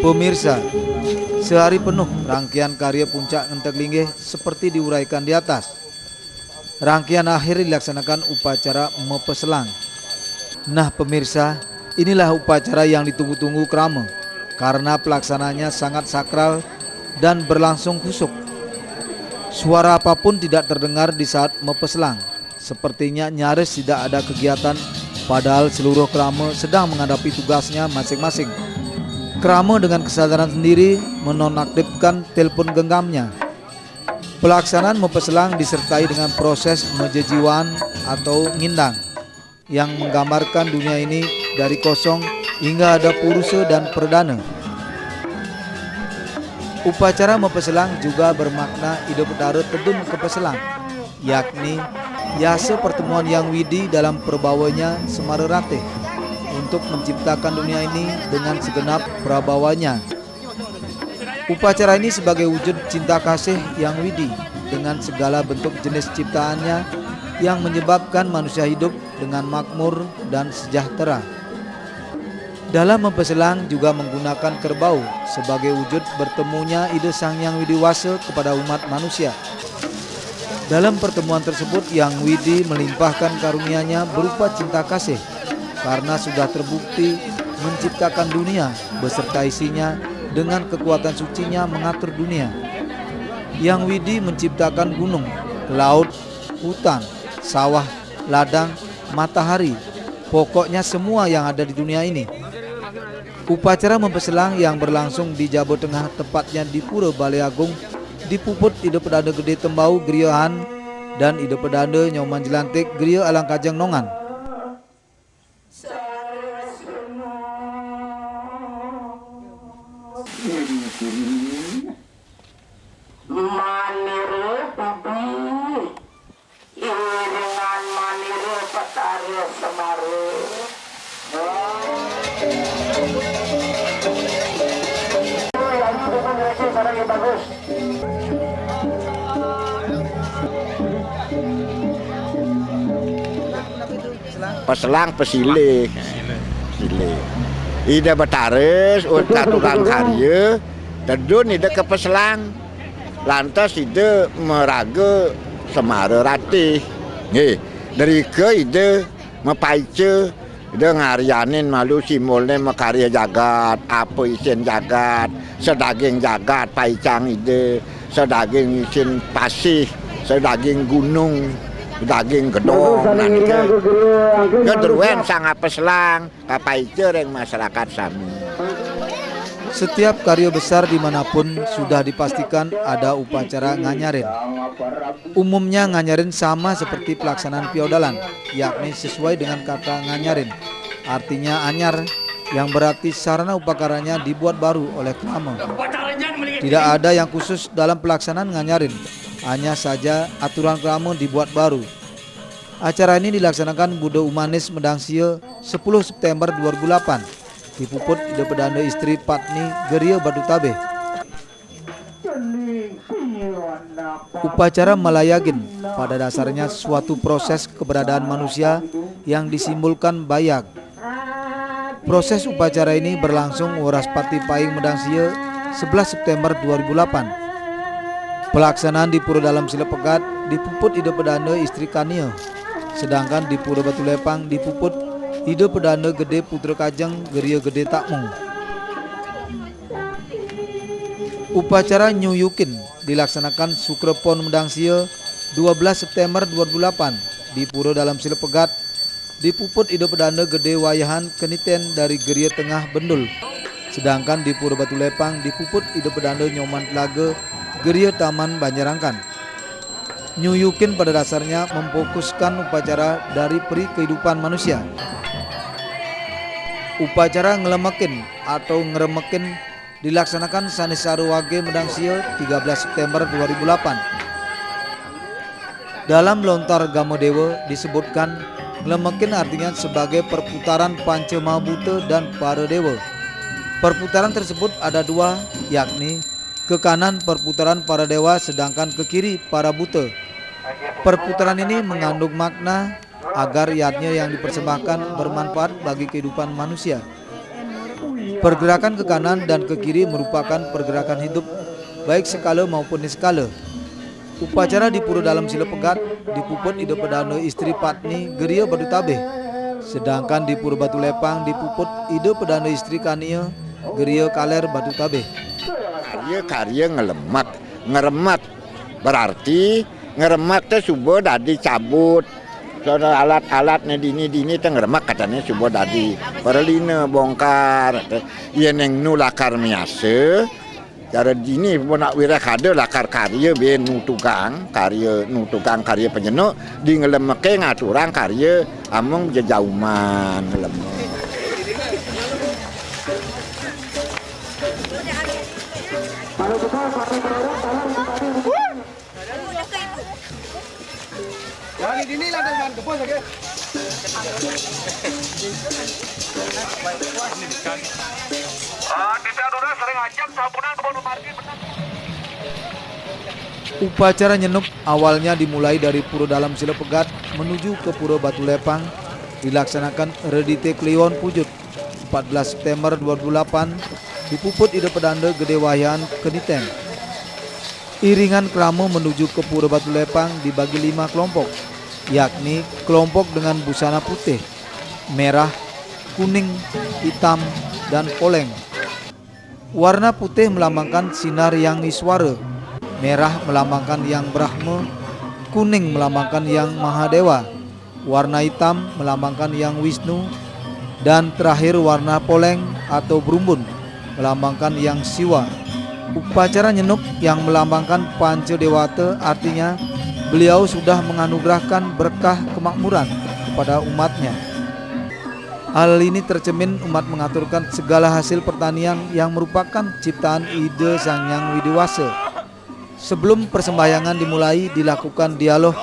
Pemirsa, sehari penuh rangkaian karya Puncak Ngentek Linggih seperti diuraikan di atas. Rangkaian akhir dilaksanakan upacara Mepeselang. Nah pemirsa, inilah upacara yang ditunggu-tunggu Krama karena pelaksananya sangat sakral dan berlangsung khusyuk. Suara apapun tidak terdengar di saat Mepeselang. Sepertinya nyaris tidak ada kegiatan, padahal seluruh Krama sedang menghadapi tugasnya masing-masing. Krama dengan kesadaran sendiri menonaktifkan telepon genggamnya. Pelaksanaan Mepeselang disertai dengan proses mejejiwan atau ngindang yang menggambarkan dunia ini dari kosong hingga ada purusa dan perdana. Upacara Mepeselang juga bermakna Ida Pedara Tedun Kepeselang, yakni yasa pertemuan yang widi dalam perbawanya Semara Ratih untuk menciptakan dunia ini dengan segenap prabawanya. Upacara ini sebagai wujud cinta kasih yang widi dengan segala bentuk jenis ciptaannya yang menyebabkan manusia hidup dengan makmur dan sejahtera. Dalam Mepeselang juga menggunakan kerbau sebagai wujud bertemunya ide Sang Yang Widiwasa kepada umat manusia. Dalam pertemuan tersebut Yang Widi melimpahkan karunia-Nya berupa cinta kasih karena sudah terbukti menciptakan dunia beserta isinya dengan kekuatan sucinya mengatur dunia. Yang Widi menciptakan gunung, laut, hutan, sawah, ladang, matahari, pokoknya semua yang ada di dunia ini. Upacara Mepeselang yang berlangsung di Jawa Tengah, tepatnya di Pura Balai Agung, dipuput Ida Pedanda Gede Tembau Griyohan dan Ida Pedanda Nyoman Jelantik Griyo Alangkajeng Nongan. Peselang pesilik, ida betares untuk tukang karya, tedun ida ke Peselang, lantas ida meraga Semara Ratih, dari ke ida mepaice, ida ngarianin malu simbolnya makarya jagat, apa isin jagat, sedaging jagat paicang ida, sedaging isin pasih, sedaging gunung, daging gedong nanti kedruan sangat Peselang kapaice yang masyarakat sami. Setiap karya besar dimanapun sudah dipastikan ada upacara nganyarin. Umumnya nganyarin sama seperti pelaksanaan piodalan, yakni sesuai dengan kata nganyarin, artinya anyar, yang berarti sarana upakaranya dibuat baru oleh Krama. Tidak ada yang khusus dalam pelaksanaan nganyarin, hanya saja aturan Krama dibuat baru. Acara ini dilaksanakan Budo Umanis Medangsia 10 September 2008, dipuput Ida Pedanda istri Patni Geria Badutabe. Upacara Malayagin pada dasarnya suatu proses keberadaan manusia yang disimbolkan bayak. Proses upacara ini berlangsung Woraspati Paing Medangsia 11 September 2008. Pelaksanaan di Pura Dalam Sila Pegat dipuput Ida Pedanda istri Kania, sedangkan di Pura Batu Lepang dipuput Ida Pedanda Gede Putra Kajeng Geria Gede Takmung. Upacara Nyuyukin dilaksanakan Sukrepon Medangsia 12 September 2008 di Pura Dalam Sila Pegat, dipuput Ida Pedanda Gede Wayahan Keniten dari Geria Tengah Bendul, sedangkan di Pura Batu Lepang dipuput Ida Pedanda Nyoman Telaga Geria Taman Banjarangkan. Nyuyukin pada dasarnya memfokuskan upacara dari peri kehidupan manusia. Upacara ngelemekin atau ngeremekin dilaksanakan Sanisaru Wage Medangsia 13 September 2008. Dalam Lontar Gamodewa disebutkan ngelemekin artinya sebagai perputaran Panca Mahabhuta dan para dewa. Perputaran tersebut ada dua, yakni ke kanan perputaran para dewa sedangkan ke kiri para buta. Perputaran ini mengandung makna agar yatnya yang dipersembahkan bermanfaat bagi kehidupan manusia. Pergerakan ke kanan dan ke kiri merupakan pergerakan hidup baik skala maupun niskala. Upacara di pura dalam sila pegat dipuput ida pedana istri patni geria batu tabeh. Sedangkan di pura batu lepang dipuput ida pedana istri kania geria kaler batu tabeh. Karya ngeremat berarti ngeremat teh subuh dadi cabut. Soalnya alat-alatnya dini teh ngeremak katanya subuh dadi perlina bongkar. Iya neng nu lakar miase. Cara dini nak wira kada lakar karya ben nu tukang karya penyenuk di ngelemeke ngaturang karya among jejauman ngelemek. Dini lah dengan kebun lagi. Upacara nyenuk awalnya dimulai dari pura dalam sila pegat menuju ke pura batu lepang, dilaksanakan Redite Kliwon Pujut 14 September 2008 dipuput ida pedanda Gede Wayaan Keniteng. Iringan kramo menuju ke pura batu lepang dibagi 5 kelompok, yakni kelompok dengan busana putih, merah, kuning, hitam, dan poleng. Warna putih melambangkan sinar yang Iswara, merah melambangkan yang Brahma, kuning melambangkan yang Mahadewa, warna hitam melambangkan yang Wisnu, dan terakhir warna poleng atau berumbun melambangkan yang Siwa. Upacara nyenuk yang melambangkan Panca Dewata artinya beliau sudah menganugerahkan berkah kemakmuran kepada umatnya. Hal ini tercermin umat mengaturkan segala hasil pertanian yang merupakan ciptaan ide Sang Hyang Widiwasa. Sebelum persembahyangan dimulai dilakukan dialog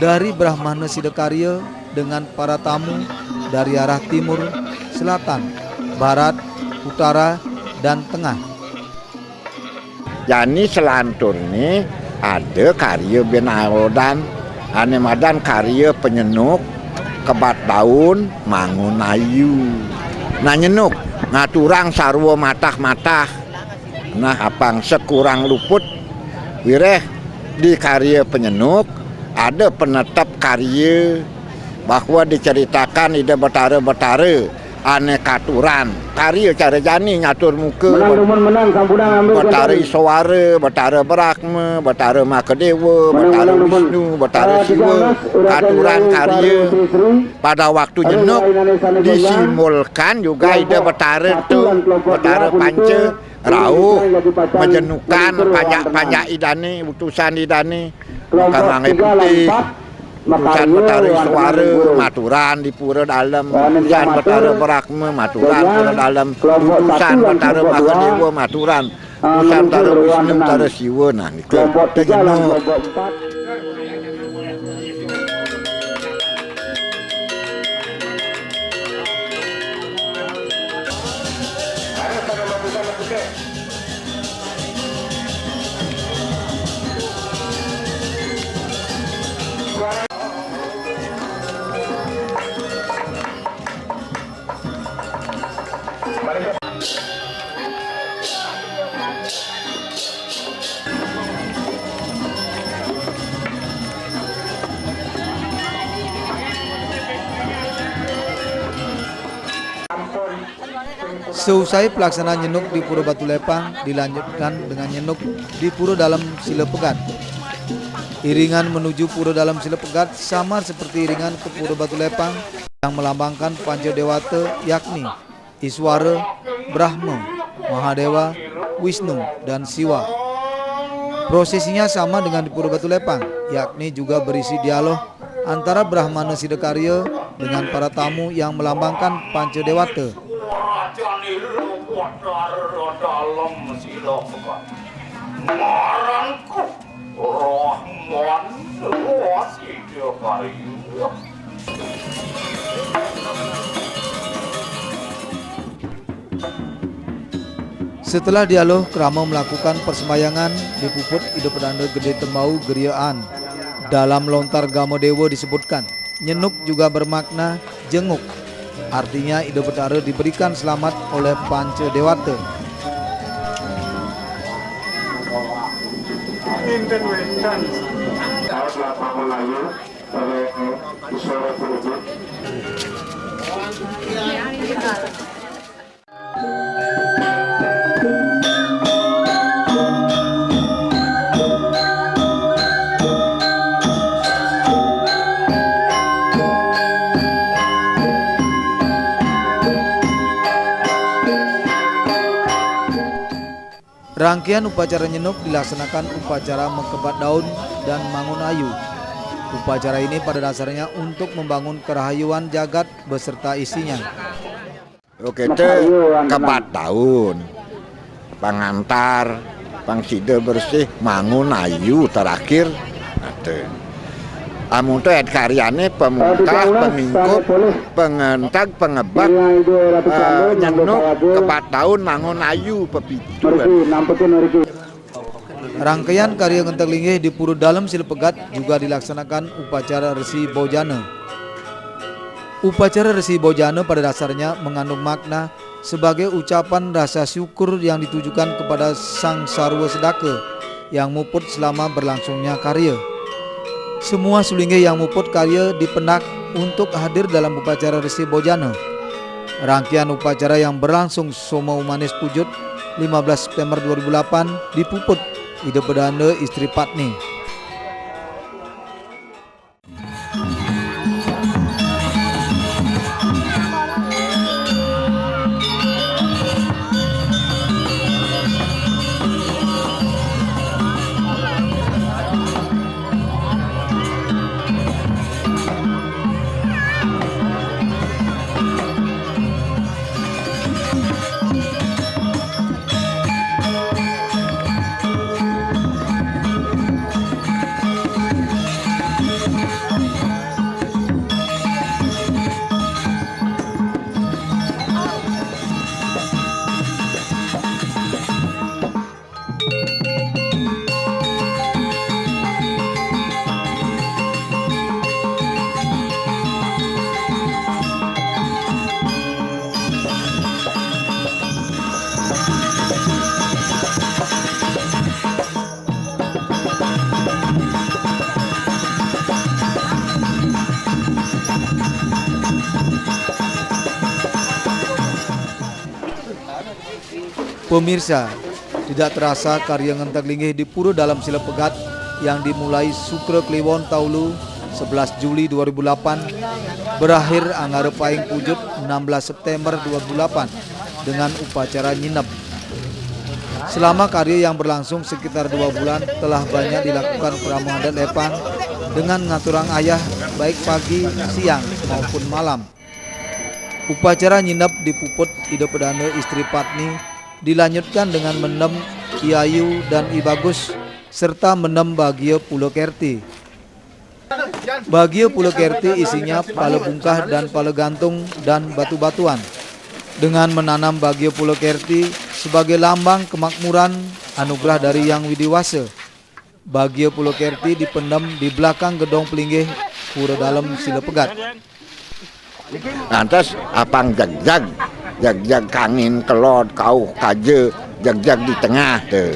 dari Brahmana Sidakarya dengan para tamu dari arah timur, selatan, barat, utara, dan tengah. Jani selantur ni ada karya benaodan, anemadan karya penyenuk, kebat daun, mangun ayu. Nah nyenuk, ngaturang sarwa matah-matah. Nah apang sekurang luput, wireh di karya penyenuk ada penetap karya bahwa diceritakan ide betara-betara anekaturan karya cara jani ngatur muka betara Iswara, betara Brahma, betara Makadewa, betara Wisnu, betara Siwa, aturan karya pada waktu nyenuk disimbolkan juga ide betara tu betara panca rauh menjenukan panjak idane utusan idane bukan mangai putih utusan betara Iswara maturan di pura dalam, utusan betara Brahma maturan pura dalam, utusan betara Makadewa maturan, utusan betara Wisnu betara Siwa. Nah itu terjenuk. Seusai pelaksanaan nyenuk di Pura Batu Lepang dilanjutkan dengan nyenuk di Pura Dalam Sila Pegat. Iringan menuju Pura Dalam Sila Pegat sama seperti iringan ke Pura Batu Lepang yang melambangkan Panca Dewata yakni Iswara, Brahma, Mahadewa, Wisnu, dan Siwa. Prosesinya sama dengan di Pura Batu Lepang, yakni juga berisi dialog antara Brahmana Sidakarya dengan para tamu yang melambangkan Panca Dewata. Setelah dialog, Krama melakukan persembahyangan dipuput ide pedanda Gede Tembau Geriaan. Dalam lontar Gama Dewa disebutkan, nyenuk juga bermakna jenguk. Artinya Ida Betara diberikan selamat oleh Panca Dewata. Rangkaian upacara nyenuk dilaksanakan upacara mengkebat daun dan mangun ayu. Upacara ini pada dasarnya untuk membangun kerahayuan jagat beserta isinya. Oke, itu kebat daun, pangantar, pangsida bersih, mangun ayu terakhir. Amun itu karyane pemungkah, pemingkup, pengentag, pengebak, nyenuk, kebat daun, mangun ayu, pepitu. Rangkaian karya Ngenteg Linggih di Pura Dalem Silepegat juga dilaksanakan upacara Resi Bojana. Upacara Resi Bojana pada dasarnya mengandung makna sebagai ucapan rasa syukur yang ditujukan kepada Sang Sarwa Sedaka yang muput selama berlangsungnya karya. Semua sulinggih yang muput karya dipendak untuk hadir dalam upacara Resi Bojana. Rangkaian upacara yang berlangsung Soma Umanis Pujut 15 September 2008 dipuput Ida Bedana istri Patni. Pemirsa, tidak terasa karya Ngenteg Linggih di Pura Dalem Silepegat yang dimulai Sukra Kliwon Taulu 11 Juli 2008 berakhir Anggara Paing Pujut 16 September 2008 dengan upacara nyinep. Selama karya yang berlangsung sekitar 2 bulan telah banyak dilakukan pramu adat lepang dengan ngaturang ayah baik pagi, siang maupun malam. Upacara nyinep dipuput Ida Bedana istri Patni dilanjutkan dengan menem Ki Ayu dan I Bagus serta menem Bagia Pulo Kerti. Bagia Pulo Kerti isinya pala bungkah dan pala gantung dan batu-batuan. Dengan menanam Bagia Pulo Kerti sebagai lambang kemakmuran anugerah dari Yang Widiwasa, Bagia Pulo Kerti dipendam di belakang gedong Pelinggih Pura Dalem Silepegat. Lantas apang jag kangin kelot kau kaje jag di tengah te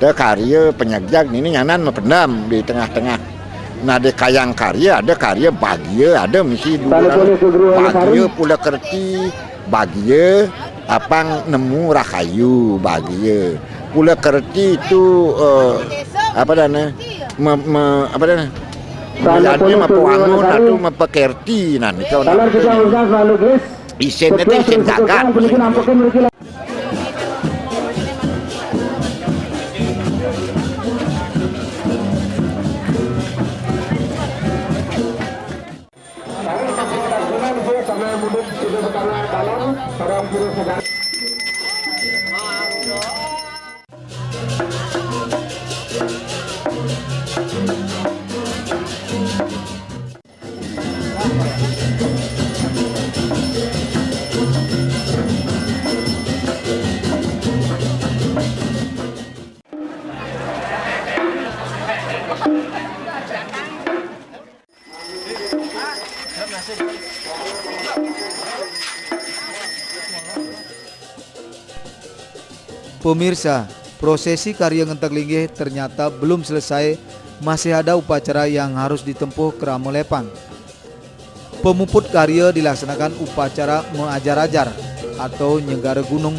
karya penyagjag ini nyanan mependam di tengah-tengah. Nah di kayang karya ada karya Bagia, ada misi dua Bagia Pulo Kerti, Bagia apang nemu Rahayu Bagia Pulo Kerti itu apa dana apa dana jadi mempuangun atau mempekerti nanti kau nak isen itu isen jagat. Pemirsa, prosesi karya Ngenteg Linggih ternyata belum selesai, masih ada upacara yang harus ditempuh Krama Lepang. Pemuput karya dilaksanakan upacara mengajar-ajar atau Nyenggara Gunung.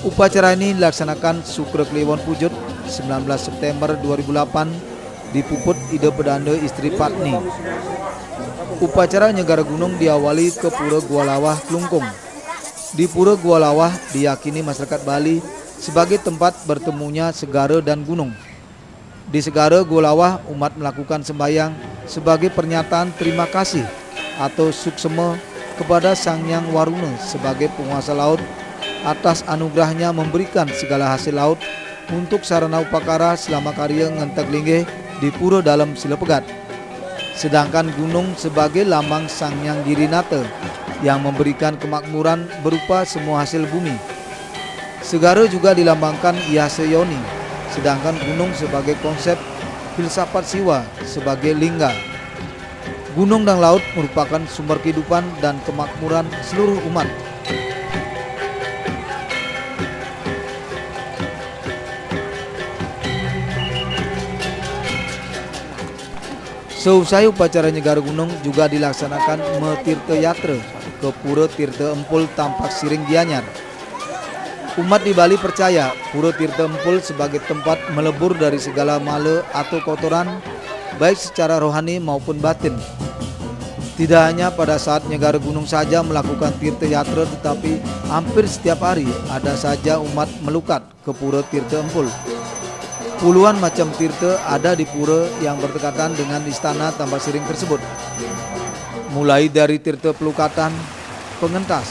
Upacara ini dilaksanakan Sukre Kliwon Pujut 19 September 2008 di Puput Ida Pedanda istri Patni. Upacara Nyenggara Gunung diawali ke Pura Gua Lawah, Klungkung. Di Pura Gua Lawah diyakini masyarakat Bali sebagai tempat bertemunya segara dan gunung. Di Segara Gua Lawah, umat melakukan sembahyang sebagai pernyataan terima kasih atau suksema kepada Sang Hyang Waruna sebagai penguasa laut atas anugerahnya memberikan segala hasil laut untuk sarana upakara selama karya Ngenteg Linggih di Pura Dalam Sila Pegat. Sedangkan gunung sebagai lambang Sang Hyang Girinata yang memberikan kemakmuran berupa semua hasil bumi. Segara juga dilambangkan Yase Yoni, sedangkan gunung sebagai konsep filsafat siwa sebagai lingga. Gunung dan laut merupakan sumber kehidupan dan kemakmuran seluruh umat. Seusai upacara Nyenggara Gunung juga dilaksanakan Metirta Yatra ke Pura Tirta Empul Tampak Siring Gianyar. Umat di Bali percaya Pura Tirta Empul sebagai tempat melebur dari segala mala atau kotoran, baik secara rohani maupun batin. Tidak hanya pada saat Nyenggara Gunung saja melakukan Tirta Yatra, tetapi hampir setiap hari ada saja umat melukat ke Pura Tirta Empul. Puluhan macam tirta ada di pura yang berdekatan dengan istana Tambak Siring tersebut. Mulai dari tirta pelukatan, pengentas,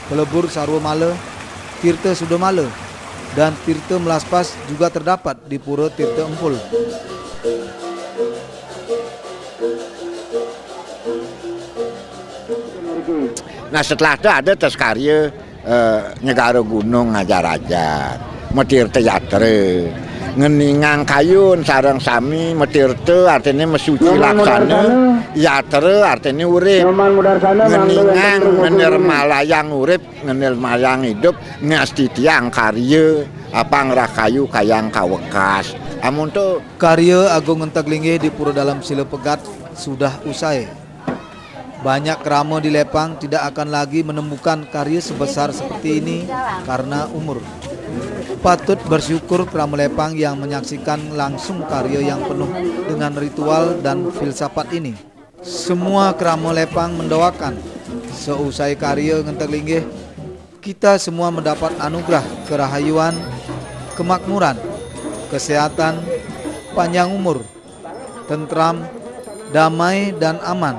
pelebur sarwa mala, tirta sudamala, dan tirta melaspas juga terdapat di Pura Tirta Empul. Nah setelah itu ada tes karya Nyenggara Gunung ngajar-ajar, Metirta Yatra, ngeningang kayun sarang sami, Metirta artinya mesuci laksana, Yatra artinya urip, ngeningang ngenir malayang urip, ngenir malayang hidup, ngasti tiang karya apa ngerah kayu kayang kawekas. Amun tuh Karya Agung Ngenteg Linggih di Pura Dalam Sila Pegat sudah usai. Banyak krama di Lepang tidak akan lagi menemukan karya sebesar seperti ini karena umur. Patut bersyukur krama Lepang yang menyaksikan langsung karya yang penuh dengan ritual dan filsafat ini. Semua krama Lepang mendoakan seusai karya Ngenteg Linggih kita semua mendapat anugerah kerahayuan, kemakmuran, kesehatan, panjang umur, tentram, damai dan aman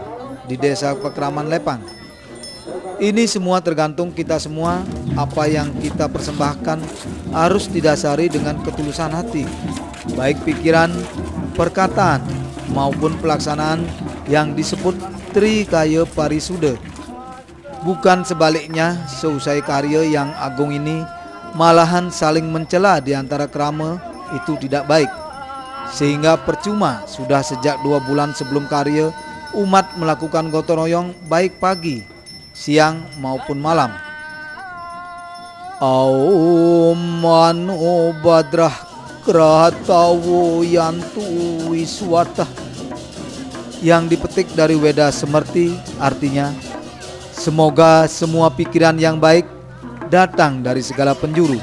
di Desa Pekraman Lepang. Ini semua tergantung kita semua. Apa yang kita persembahkan harus didasari dengan ketulusan hati, baik pikiran, perkataan maupun pelaksanaan yang disebut Trikaya Parisuda. Bukan sebaliknya, seusai karya yang agung ini malahan saling mencela di antara krama, itu tidak baik. Sehingga percuma sudah sejak 2 bulan sebelum karya umat melakukan gotong royong baik pagi, siang maupun malam. Aumanu badrah kratawu yantu wiswatah, yang dipetik dari Weda Semerti, artinya semoga semua pikiran yang baik datang dari segala penjuru.